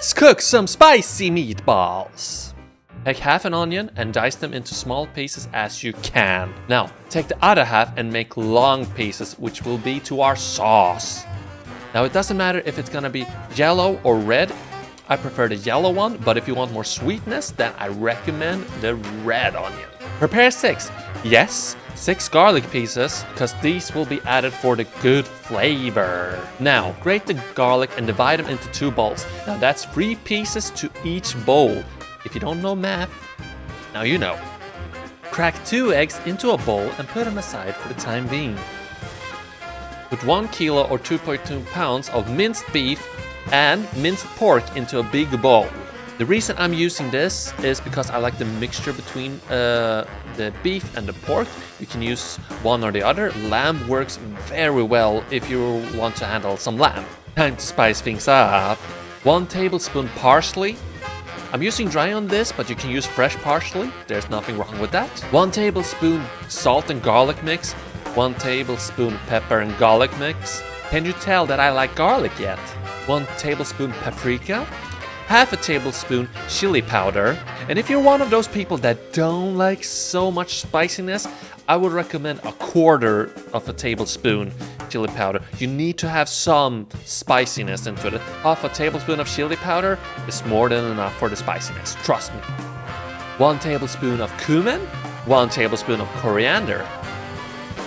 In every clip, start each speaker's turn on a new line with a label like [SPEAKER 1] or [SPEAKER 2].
[SPEAKER 1] Let's cook some spicy meatballs. Take half an onion and dice them into small pieces as you can. Now, take the other half and make long pieces, which will be to our sauce. Now, it doesn't matter if it's gonna be yellow or red. I prefer the yellow one, but if you want more sweetness, then I recommend the red onion. Prepare 6 garlic pieces, because these will be added for the good flavor. Now, grate the garlic and divide them into 2 bowls. Now, that's 3 pieces to each bowl. If you don't know math, now you know. Crack 2 eggs into a bowl and put them aside for the time being. Put 1 kilo or 2.2 pounds of minced beef and minced pork into a big bowl. The reason I'm using this is because I like the mixture between the beef and the pork. You can use one or the other. Lamb works very well if you want to handle some lamb. Time to spice things up. 1 tablespoon parsley. I'm using dry on this, but you can use fresh parsley. There's nothing wrong with that. 1 tablespoon salt and garlic mix. 1 tablespoon pepper and garlic mix. Can you tell that I like garlic yet? 1 tablespoon paprika. Half a tablespoon chili powder. And if you're one of those people that don't like so much spiciness, I would recommend 1/4 of a tablespoon chili powder. You need to have some spiciness into it. Half a tablespoon of chili powder is more than enough for the spiciness, trust me. 1 tablespoon of cumin, 1 tablespoon of coriander.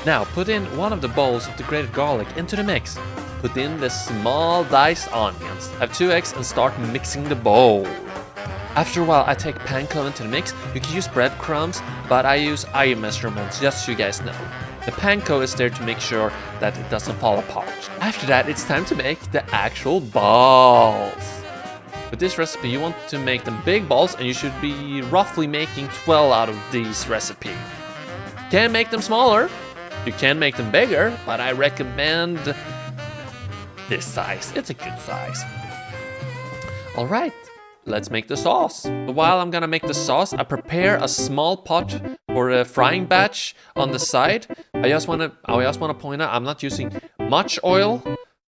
[SPEAKER 1] Now put in one of the bowls of the grated garlic into the mix. Put in the small diced onions. Have 2 eggs and start mixing the bowl. After a while, I take panko into the mix. You can use breadcrumbs, but I use eye measurements, just so you guys know. The panko is there to make sure that it doesn't fall apart. After that, it's time to make the actual balls. With this recipe, you want to make them big balls, and you should be roughly making 12 out of these recipes. You can make them smaller. You can make them bigger, but I recommend this size. It's a good size. All right, let's make the sauce. While I'm gonna make the sauce, I prepare a small pot for a frying batch on the side. I just wanna point out I'm not using much oil,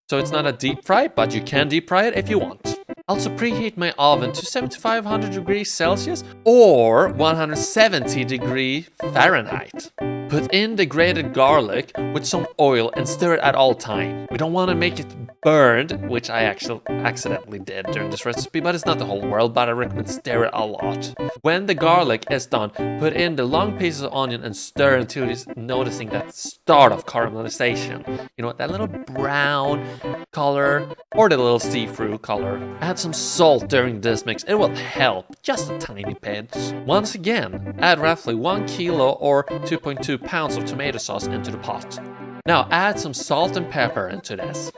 [SPEAKER 1] so it's not a deep fry, but you can deep fry it if you want. Also preheat my oven to 7500 degrees Celsius or 170 degrees Fahrenheit. Put in the grated garlic with some oil and stir it at all times. We don't want to make it burned, which I actually accidentally did during this recipe, but it's not the whole world, but I recommend stir it a lot. When the garlic is done, put in the long pieces of onion and stir until you're noticing that start of caramelization. You know, that little brown color or the little see-through color. Add some salt during this mix. It will help, just a tiny bit. Once again, add roughly 1 kilo or 2.2 pounds of tomato sauce into the pot. Now add some salt and pepper into this.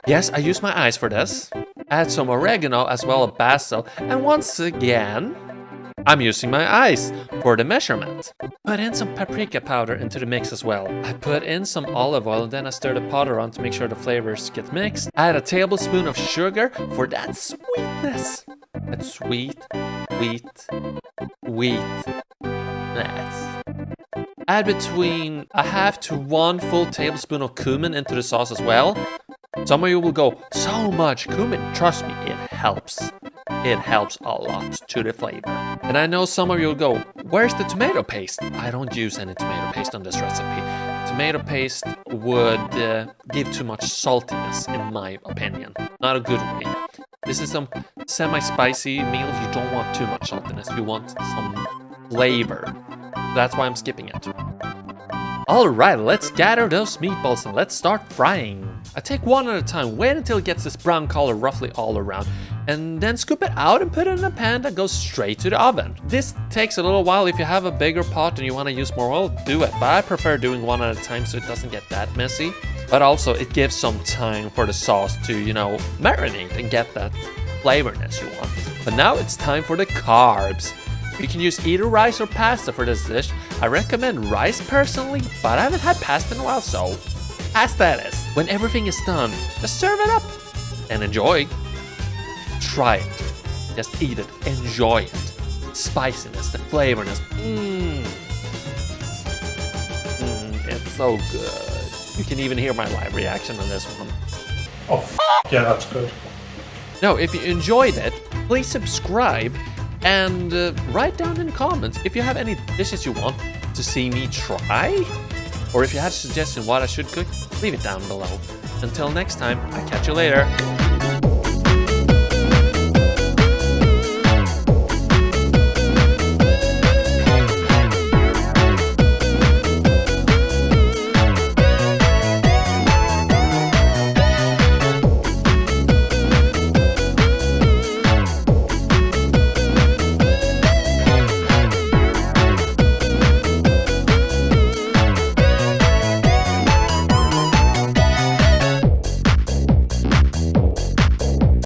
[SPEAKER 1] Yes, I use my eyes for this. Add some oregano as well as basil, and once again, I'm using my eyes for the measurement. Put in some paprika powder into the mix as well. I put in some olive oil and then I stir the pot around to make sure the flavors get mixed. Add a tablespoon of sugar for that sweetness. That sweetness. Add between a half to 1 full tablespoon of cumin into the sauce as well. Some of you will go, so much cumin. Trust me, it helps. It helps a lot to the flavor. And I know some of you will go, where's the tomato paste? I don't use any tomato paste on this recipe. Tomato paste would give too much saltiness, in my opinion. Not a good way. This is some semi-spicy meal. You don't want too much saltiness. You want some flavor. That's why I'm skipping it. Alright, let's gather those meatballs and let's start frying. I take one at a time, wait until it gets this brown color roughly all around, and then scoop it out and put it in a pan that goes straight to the oven. This takes a little while. If you have a bigger pot and you want to use more oil, do it, but I prefer doing one at a time so it doesn't get that messy. But also it gives some time for the sauce to, you know, marinate and get that flavorness you want. But now it's time for the carbs. You can use either rice or pasta for this dish. I recommend rice personally, but I haven't had pasta in a while, so pasta it is. When everything is done, just serve it up and enjoy. Try it. Just eat it. Enjoy it. Spiciness, the flavorness. It's so good. You can even hear my live reaction on this one.
[SPEAKER 2] Oh, yeah, that's good.
[SPEAKER 1] Now, if you enjoyed it, please subscribe and write down in the comments if you have any dishes you want to see me try. Or if you have a suggestion what I should cook, leave it down below. Until next time, I'll catch you later.